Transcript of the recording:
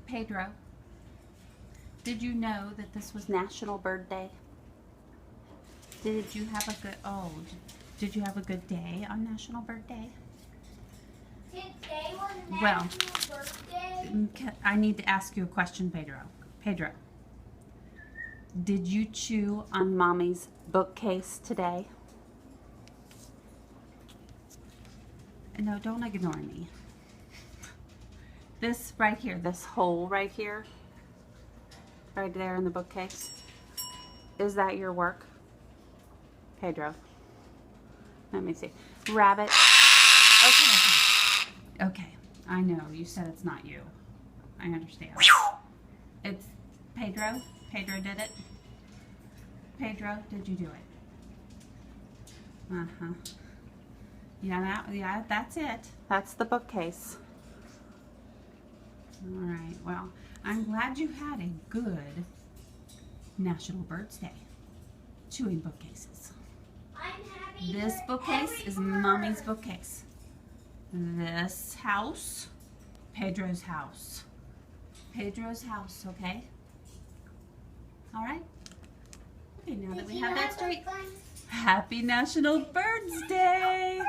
Pedro, did you know that this was National Bird Day? Did you have a did you have a good day on National Bird Day? Today was National Bird Day. I need to ask you a question, Pedro. Pedro, did you chew on Mommy's bookcase today? No, don't ignore me. This right here, this hole right here, right there in the bookcase, is that your work? Pedro, let me see. Rabbit. Okay, I know, you said it's not you. I understand. It's Pedro. Pedro did it. Pedro, did you do it? Uh-huh. Yeah, that's it. That's the bookcase. All right, well, I'm glad you had a good National Birds Day. Chewing bookcases. This bookcase is Mommy's bookcase. This house, Pedro's house. Pedro's house, okay? All right? Okay, now that we have that straight, happy National Birds Day!